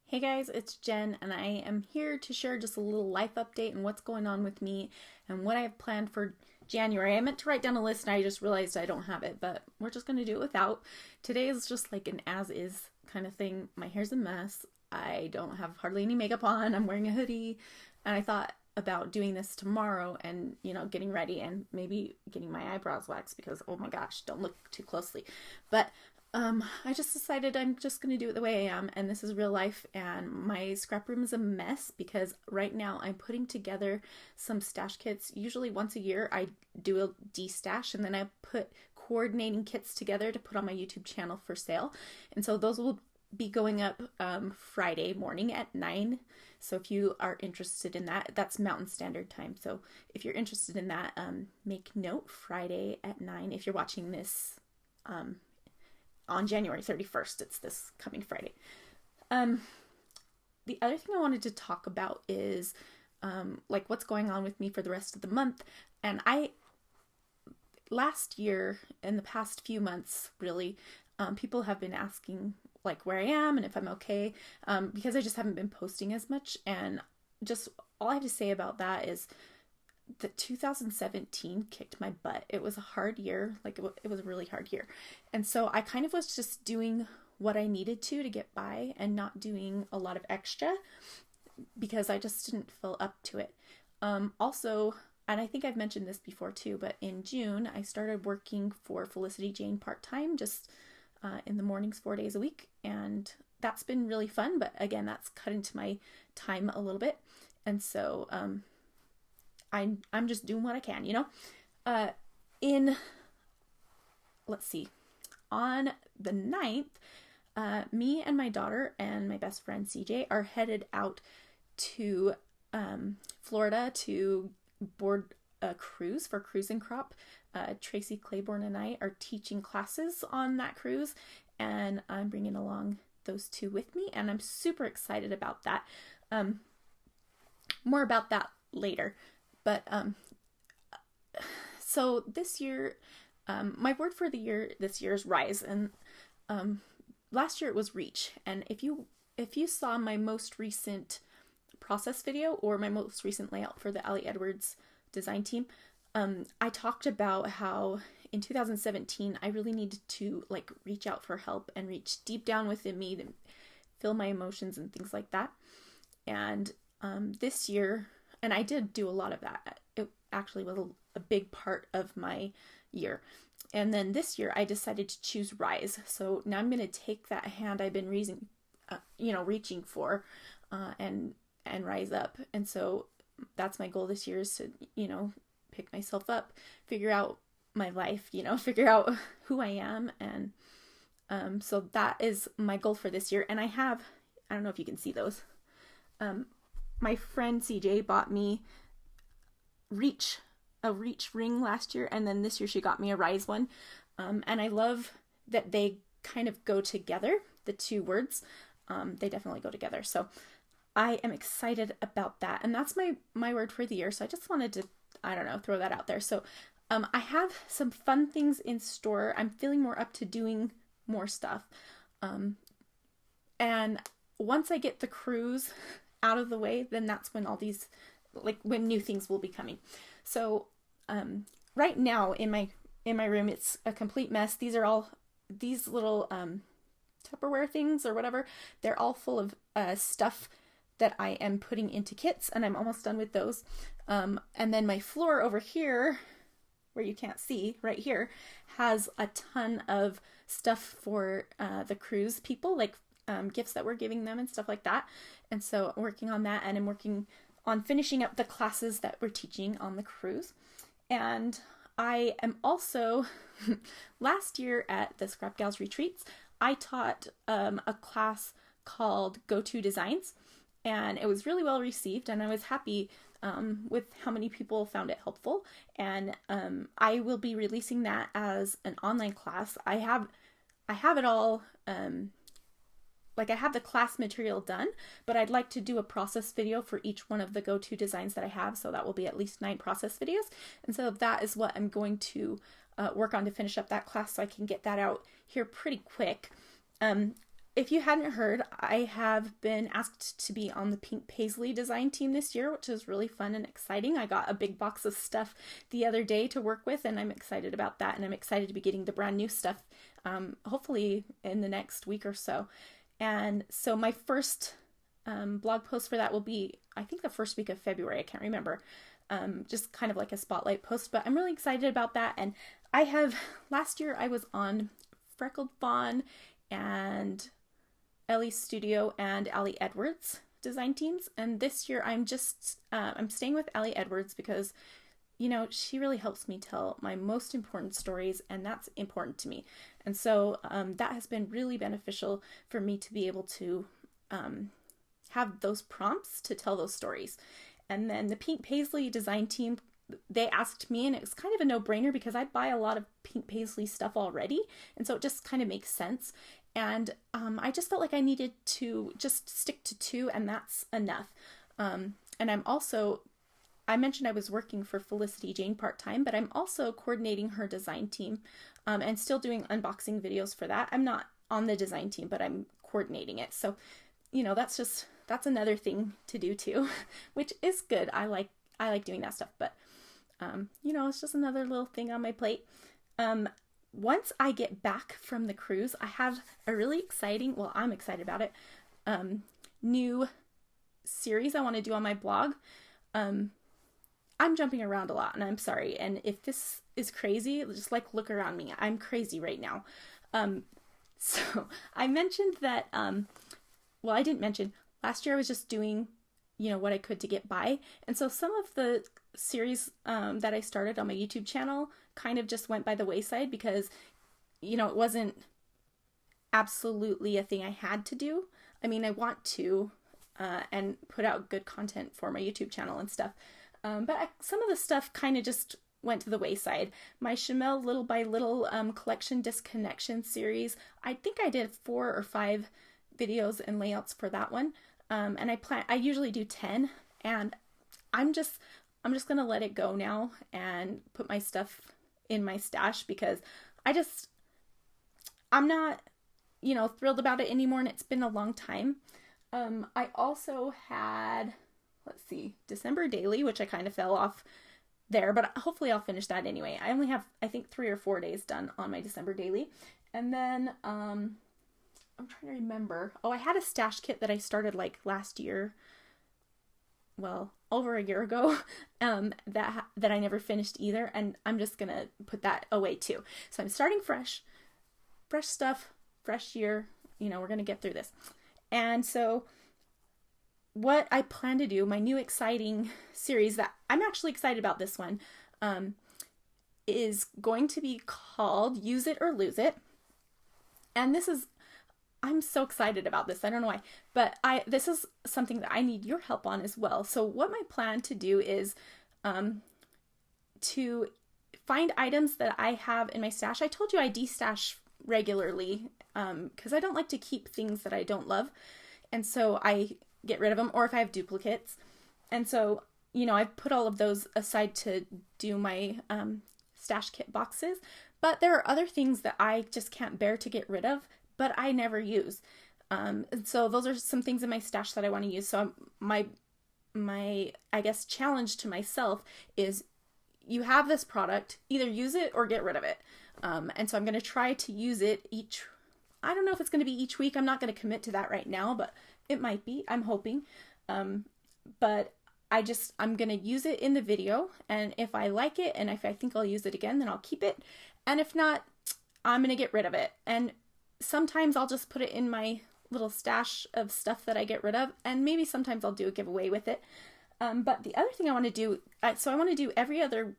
Hey guys, it's Jen, and I am here to share just a little life update and what's going on with me and what I have planned for January. I meant to write down a list and I just realized I don't have it, but we're just going to do it without. Today is just like an as is kind of thing. My hair's a mess. I don't have hardly any makeup on. I'm wearing a hoodie, and I thought about doing this tomorrow and, getting ready and maybe getting my eyebrows waxed because, oh my gosh, don't look too closely. But I just decided I'm just going to do it the way I am, and this is real life, and my scrap room is a mess because right now I'm putting together some stash kits. Usually once a year I do a de-stash, and then I put coordinating kits together to put on my YouTube channel for sale, and so those will be going up Friday morning at 9. So if you are interested in that, that's Mountain Standard Time. So if you're interested in that, make note, Friday at 9. If you're watching this on January 31st. It's this coming Friday. The other thing I wanted to talk about is like what's going on with me for the rest of the month. And last year, in the past few months, really, people have been asking like where I am and if I'm okay, because I just haven't been posting as much. And just all I have to say about that is that 2017 kicked my butt. It was a hard year. Like it was a really hard year. And so I kind of was just doing what I needed to get by and not doing a lot of extra because I just didn't feel up to it. Also, and I think I've mentioned this before too, but in June, I started working for Felicity Jane part-time, just in the mornings, 4 days a week. And that's been really fun. But again, that's cut into my time a little bit. And so, I'm just doing what I can, let's see, on the 9th, me and my daughter and my best friend CJ are headed out to Florida to board a cruise for Cruise and Crop. Tracy Claiborne and I are teaching classes on that cruise, and I'm bringing along those two with me, and I'm super excited about that. More about that later. But so this year, my word for the year this year is rise, and last year it was reach. And if you saw my most recent process video or my most recent layout for the Ali Edwards design team, I talked about how in 2017 I really needed to like reach out for help and reach deep down within me to feel my emotions and things like that. And this year, and I did do a lot of that. It actually was a big part of my year. And then this year I decided to choose rise. So now I'm going to take that hand I've been reaching for, and rise up. And so that's my goal this year is to, pick myself up, figure out my life, figure out who I am. And so that is my goal for this year. And I don't know if you can see those. My friend CJ bought me a reach ring last year, and then this year she got me a rise one. And I love that they kind of go together, the two words. They definitely go together. So I am excited about that. And that's my word for the year. So I just wanted to, throw that out there. So I have some fun things in store. I'm feeling more up to doing more stuff. And once I get the cruise out of the way, then that's when all these, like when new things will be coming. So right now in my room, it's a complete mess. These are all these little Tupperware things or whatever. They're all full of stuff that I am putting into kits, and I'm almost done with those. And then my floor over here, where you can't see, right here, has a ton of stuff for the cruise people, like gifts that we're giving them and stuff like that. And so I'm working on that, and I'm working on finishing up the classes that we're teaching on the cruise. And I am also, last year at the Scrap Gals Retreats, I taught a class called Go-To Designs, and it was really well received, and I was happy with how many people found it helpful. And I will be releasing that as an online class. I have it all, I have the class material done, but I'd like to do a process video for each one of the go-to designs that I have. So that will be at least 9 process videos. And so that is what I'm going to work on to finish up that class so I can get that out here pretty quick. if you hadn't heard, I have been asked to be on the pink paisley design team this year, which is really fun and exciting. I got a big box of stuff the other day to work with, and I'm excited about that. And I'm excited to be getting the brand new stuff, hopefully in the next week or so. And so my first blog post for that will be, I think, the first week of February. I can't remember. Just kind of like a spotlight post, but I'm really excited about that. And last year I was on Freckled Fawn and Ellie's Studio and Allie Edwards design teams. And this year I'm staying with Allie Edwards because, you know, she really helps me tell my most important stories, and that's important to me. And so that has been really beneficial for me to be able to have those prompts to tell those stories. And then the pink paisley design team, they asked me, and it was kind of a no-brainer because I buy a lot of pink paisley stuff already, and so it just kind of makes sense. And I just felt like I needed to just stick to 2, and that's enough. And I mentioned I was working for Felicity Jane part-time, but I'm also coordinating her design team and still doing unboxing videos for that. I'm not on the design team, but I'm coordinating it. So, you know, that's another thing to do too, which is good. I like doing that stuff, but you know, it's just another little thing on my plate. Once I get back from the cruise, I have a really exciting, well, I'm excited about it, new series I want to do on my blog. I'm jumping around a lot, and I'm sorry. And if this is crazy, just like look around me. I'm crazy right now. So I mentioned that, well, I didn't mention, last year I was just doing, you know, what I could to get by. And so some of the series that I started on my YouTube channel kind of just went by the wayside because, you know, it wasn't absolutely a thing I had to do. I mean, I want to and put out good content for my YouTube channel and stuff. But some of the stuff kind of just went to the wayside. My Chamel Little by Little collection disconnection series, I think I did 4 or 5 videos and layouts for that one. And I usually do 10, and I'm just going to let it go now and put my stuff in my stash because I'm not, you know, thrilled about it anymore, and it's been a long time. I also had, let's see, December Daily, which I kind of fell off there, but hopefully I'll finish that anyway. I only have, I think, 3 or 4 days done on my December Daily. And then, I'm trying to remember. Oh, I had a stash kit that I started like last year. Well, over a year ago, that I never finished either, and I'm just gonna put that away too. So I'm starting fresh stuff, fresh year. You know, we're gonna get through this. And so, what I plan to do, my new exciting series that I'm actually excited about, this one, is going to be called Use It or Lose It. And I'm so excited about this. I don't know why, but this is something that I need your help on as well. So what my plan to do is to find items that I have in my stash. I told you I destash regularly because I don't like to keep things that I don't love. And so I get rid of them, or if I have duplicates. And so, you know, I've put all of those aside to do my stash kit boxes. But there are other things that I just can't bear to get rid of, but I never use. And so those are some things in my stash that I want to use. So my I guess challenge to myself is, you have this product, either use it or get rid of it. And so I'm going to try to use it I don't know if it's going to be each week. I'm not going to commit to that right now, but it might be. I'm hoping. But I'm going to use it in the video. And if I like it, and if I think I'll use it again, then I'll keep it. And if not, I'm going to get rid of it. And sometimes I'll just put it in my little stash of stuff that I get rid of. And maybe sometimes I'll do a giveaway with it. But the other thing I want to do, so I want to do every other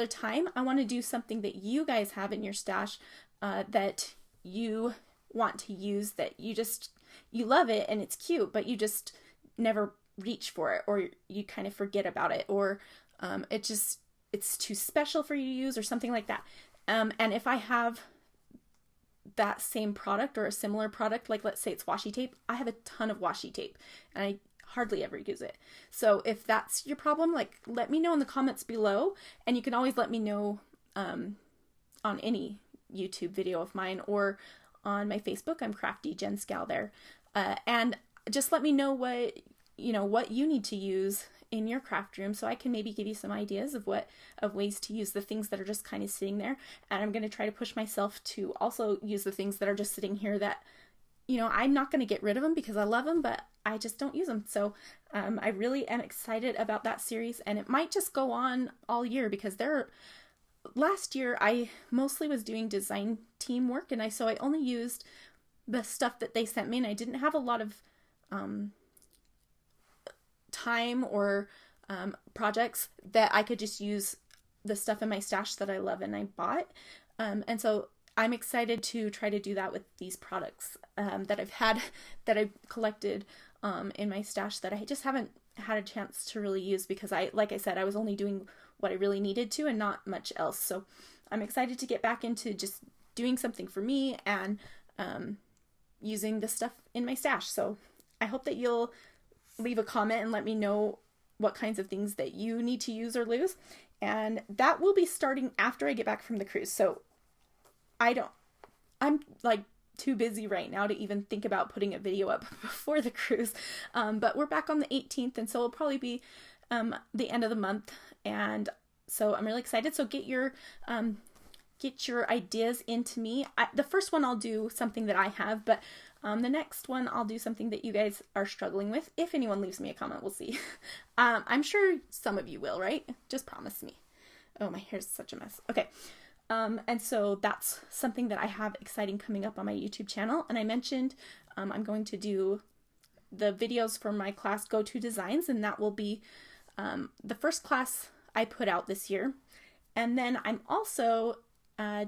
time, I want to do something that you guys have in your stash that you want to use, that you love it and it's cute, but you just never reach for it, or you kind of forget about it, or it's too special for you to use, or something like that. And if I have that same product or a similar product, like let's say it's washi tape, I have a ton of washi tape and I hardly ever use it. So if that's your problem, like, let me know in the comments below, and you can always let me know on any YouTube video of mine, or on my Facebook. I'm Crafty Jen Schow there. And just let me know what you need to use in your craft room, so I can maybe give you some ideas of ways to use the things that are just kind of sitting there. And I'm going to try to push myself to also use the things that are just sitting here that, I'm not going to get rid of them because I love them, but I just don't use them. So I really am excited about that series, and it might just go on all year because last year I mostly was doing design team work, and so I only used the stuff that they sent me, and I didn't have a lot of time or projects that I could just use the stuff in my stash that I love and I bought. And so I'm excited to try to do that with these products that I've collected in my stash that I just haven't had a chance to really use because like I said, I was only doing what I really needed to and not much else. So I'm excited to get back into just doing something for me and using the stuff in my stash. So I hope that you'll leave a comment and let me know what kinds of things that you need to use or lose. And that will be starting after I get back from the cruise. So I'm like too busy right now to even think about putting a video up before the cruise. But we're back on the 18th, and so it'll probably be the end of the month. And so I'm really excited. So get your ideas into me. The first one I'll do something that I have, but the next one I'll do something that you guys are struggling with. If anyone leaves me a comment, we'll see. I'm sure some of you will, right? Just promise me. Oh, my hair's such a mess. Okay. And so that's something that I have exciting coming up on my YouTube channel. And I mentioned I'm going to do the videos for my class Go To Designs, and that will be the first class I put out this year. And then I'm also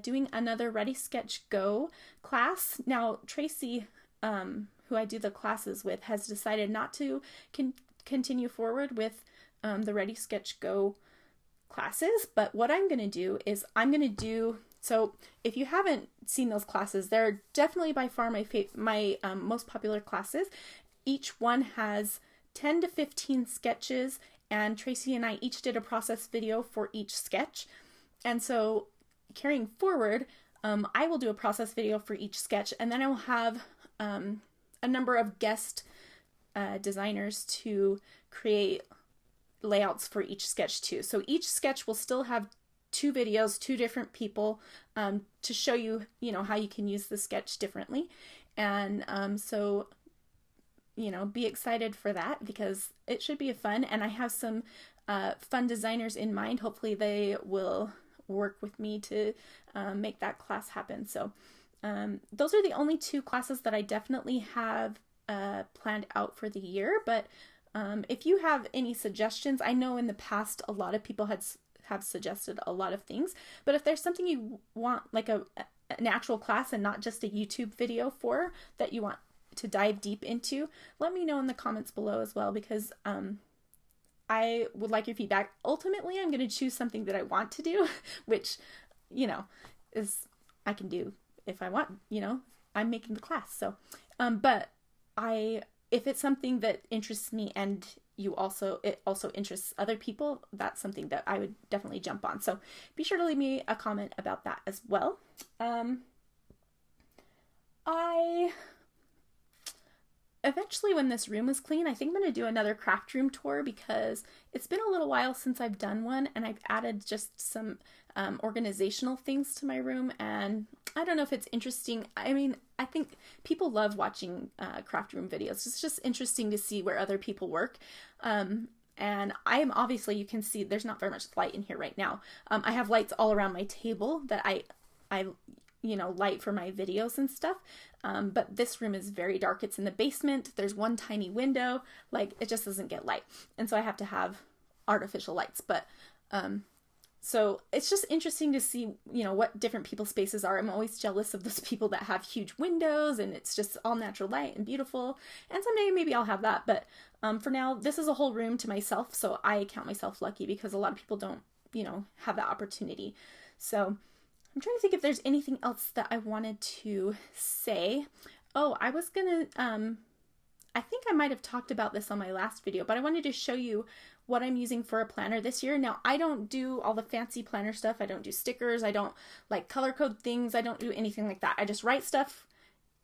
doing another Ready Sketch Go class. Now, Tracy, who I do the classes with, has decided not to continue forward with the Ready Sketch Go classes, but what I'm going to do is so if you haven't seen those classes, they're definitely by far my most popular classes. Each one has 10 to 15 sketches, and Tracy and I each did a process video for each sketch. And so carrying forward, I will do a process video for each sketch, and then I will have a number of guest designers to create layouts for each sketch too. So each sketch will still have 2 videos, 2 different people to show you, how you can use the sketch differently. And so, be excited for that because it should be fun. And I have some fun designers in mind. Hopefully they will work with me to make that class happen. So those are the only 2 classes that I definitely have planned out for the year. But if you have any suggestions, I know in the past a lot of people have suggested a lot of things, but if there's something you want, like an actual class and not just a YouTube video for that you want to dive deep into, let me know in the comments below as well, because I would like your feedback. Ultimately, I'm going to choose something that I want to do, which, is I can do if I want, I'm making the class. So, but if it's something that interests me and it also interests other people, that's something that I would definitely jump on. So be sure to leave me a comment about that as well. Eventually, when this room is clean, I think I'm going to do another craft room tour because it's been a little while since I've done one, and I've added just some organizational things to my room, and I don't know if it's interesting. I mean, I think people love watching craft room videos. It's just interesting to see where other people work. And I am obviously, you can see there's not very much light in here right now. I have lights all around my table that I light for my videos and stuff. But this room is very dark. It's in the basement. There's one tiny window. Like, it just doesn't get light. And so I have to have artificial lights. But so it's just interesting to see, what different people's spaces are. I'm always jealous of those people that have huge windows and it's just all natural light and beautiful. And someday maybe I'll have that. But for now, this is a whole room to myself. So I count myself lucky because a lot of people don't, have that opportunity. So I'm trying to think if there's anything else that I wanted to say. Oh, I was gonna, I think I might have talked about this on my last video, but I wanted to show you what I'm using for a planner this year. Now, I don't do all the fancy planner stuff. I don't do stickers. I don't color code things. I don't do anything like that. I just write stuff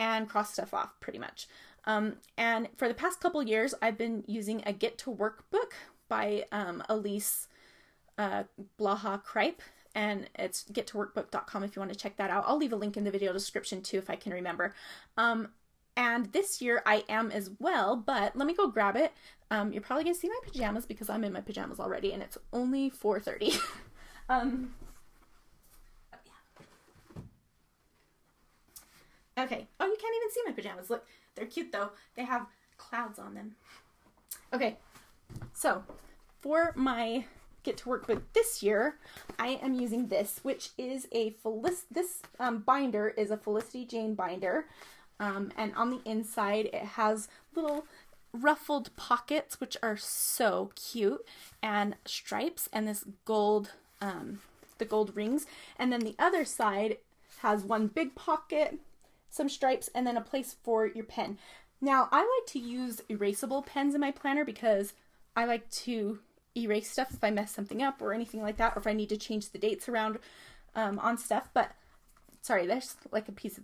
and cross stuff off pretty much. And for the past couple years, I've been using a Get to Work book by Elise Blaha Kripe, and it's gettoworkbook.com if you want to check that out. I'll leave a link in the video description too if I can remember. And this year I am as well, but let me go grab it. You're probably going to see my pajamas because I'm in my pajamas already, and it's only 4:30. Okay. Oh, you can't even see my pajamas. Look, they're cute though. They have clouds on them. Okay. So, for my Get to Work book this year, I am using this, which is this binder is a Felicity Jane binder. And on the inside, it has little ruffled pockets, which are so cute, and stripes, and this gold, the gold rings. And then the other side has one big pocket, some stripes, and then a place for your pen. Now, I like to use erasable pens in my planner because I like to erase stuff if I mess something up or anything like that, or if I need to change the dates around on stuff. But, sorry, there's like a piece of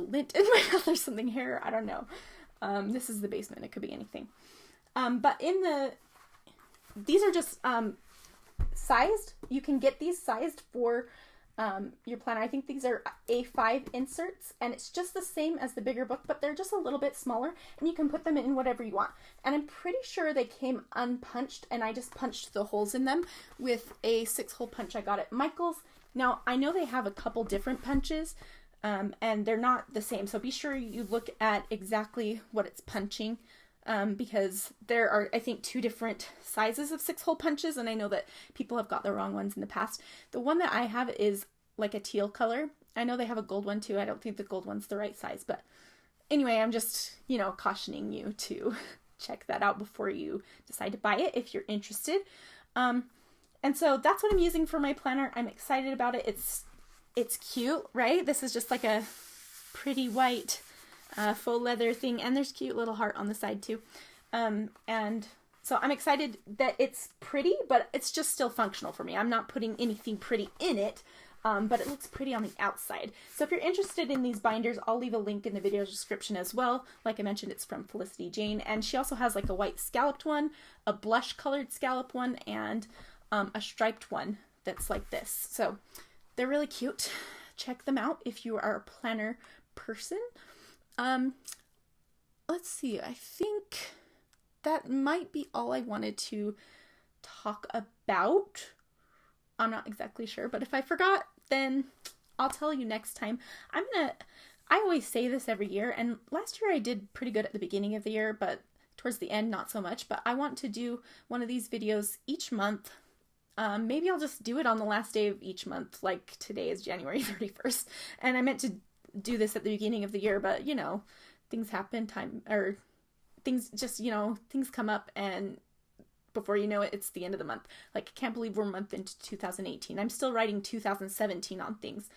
lint in my mouth or something here. I don't know. This is the basement. It could be anything. But these are just sized. You can get these sized for your planner. I think these are A5 inserts, and it's just the same as the bigger book, but they're just a little bit smaller, and you can put them in whatever you want. And I'm pretty sure they came unpunched, and I just punched the holes in them with a 6-hole punch I got at Michael's. Now, I know they have a couple different punches, and they're not the same, so be sure you look at exactly what it's punching, because there are, I think, 2 different sizes of 6-hole punches, and I know that people have got the wrong ones in the past. The one that I have is like a teal color. I know they have a gold one too. I don't think the gold one's the right size, but anyway, I'm just, cautioning you to check that out before you decide to buy it if you're interested. And so that's what I'm using for my planner. I'm excited about it. It's cute, right? This is just like a pretty white faux leather thing, and there's a cute little heart on the side too. And so I'm excited that it's pretty, but it's just still functional for me. I'm not putting anything pretty in it, but it looks pretty on the outside. So if you're interested in these binders, I'll leave a link in the video description as well. Like I mentioned, it's from Felicity Jane, and she also has like a white scalloped one, a blush colored scallop one, and a striped one that's like this. So they're really cute. Check them out if you are a planner person. Let's see, I think that might be all I wanted to talk about. I'm not exactly sure, but if I forgot, then I'll tell you next time. I always say this every year, and last year I did pretty good at the beginning of the year, but towards the end, not so much. But I want to do one of these videos each month. Maybe I'll just do it on the last day of each month, like today is January 31st, and I meant to do this at the beginning of the year, but things happen, things come up, and before you know it, it's the end of the month. Like, I can't believe we're a month into 2018. I'm still writing 2017 on things.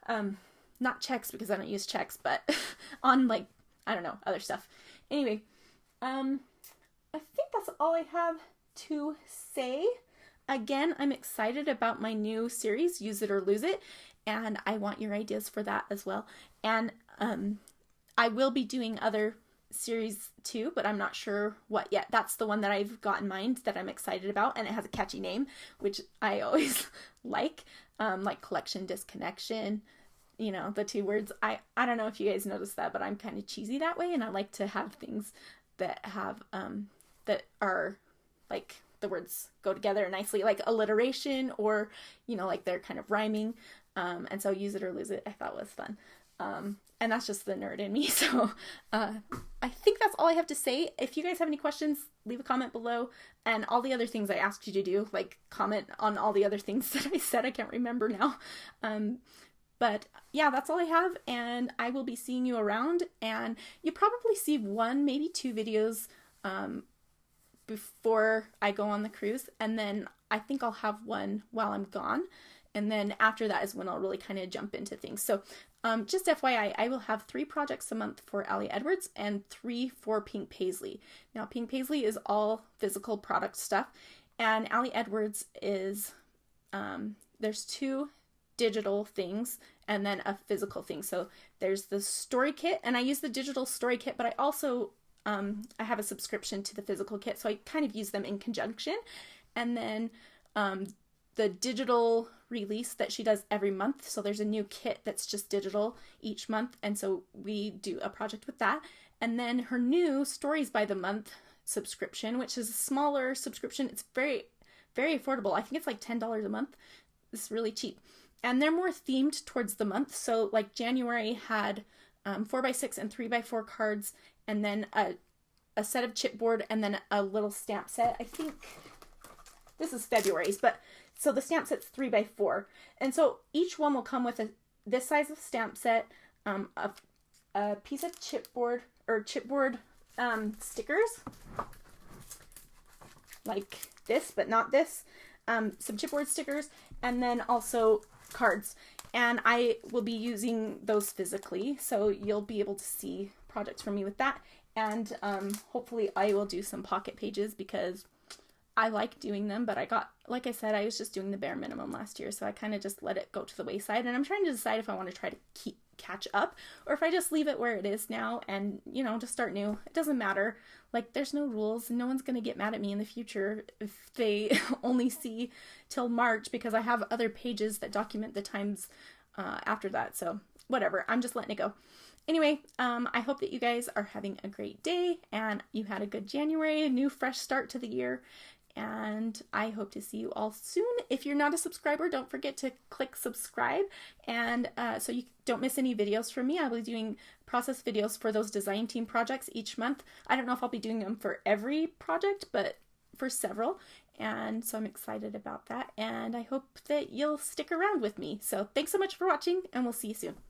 Not checks, because I don't use checks, but on, other stuff. Anyway, I think that's all I have to say. Again, I'm excited about my new series, Use It or Lose It, and I want your ideas for that as well. And I will be doing other series too, but I'm not sure what yet. That's the one that I've got in mind that I'm excited about, and it has a catchy name, which I always like Collection Disconnection, the 2 words. I don't know if you guys noticed that, but I'm kind of cheesy that way, and I like to have things that have that are like the words go together nicely, like alliteration, or like they're kind of rhyming, and so Use It or Lose It I thought was fun. And that's just the nerd in me. So I think that's all I have to say. If you guys have any questions, leave a comment below. And all the other things I asked you to do, like comment on all the other things that I said. I can't remember now. But yeah, that's all I have. And I will be seeing you around. And you probably see 1, maybe 2 videos before I go on the cruise. And then I think I'll have one while I'm gone. And then after that is when I'll really kind of jump into things. So just FYI, I will have 3 projects a month for Allie Edwards and 3 for Pink Paisley. Now, Pink Paisley is all physical product stuff, and Allie Edwards is, there's 2 digital things and then a physical thing. So there's the story kit, and I use the digital story kit, but I also I have a subscription to the physical kit, so I kind of use them in conjunction. And then the digital release that she does every month. So there's a new kit that's just digital each month, and so we do a project with that. And then her new Stories by the Month subscription, which is a smaller subscription. It's very, very affordable. I think it's like $10 a month. It's really cheap. And they're more themed towards the month. So like January had 4x6 and 3x4 cards, and then a set of chipboard, and then a little stamp set. I think this is February's, but so the stamp set's 3x4. And so each one will come with this size of stamp set, a piece of chipboard stickers, like this, but not this, some chipboard stickers, and then also cards. And I will be using those physically, so you'll be able to see projects from me with that. And hopefully I will do some pocket pages because I like doing them, but like I said, I was just doing the bare minimum last year, so I kind of just let it go to the wayside, and I'm trying to decide if I want to try to catch up, or if I just leave it where it is now and, just start new. It doesn't matter. Like, there's no rules, and no one's going to get mad at me in the future if they only see till March, because I have other pages that document the times after that, so whatever. I'm just letting it go. Anyway, I hope that you guys are having a great day, and you had a good January, a new fresh start to the year. And I hope to see you all soon. If you're not a subscriber, don't forget to click subscribe, and so you don't miss any videos from me. I'll be doing process videos for those design team projects each month. I don't know if I'll be doing them for every project, but for several. And so I'm excited about that, and I hope that you'll stick around with me. So thanks so much for watching, and we'll see you soon.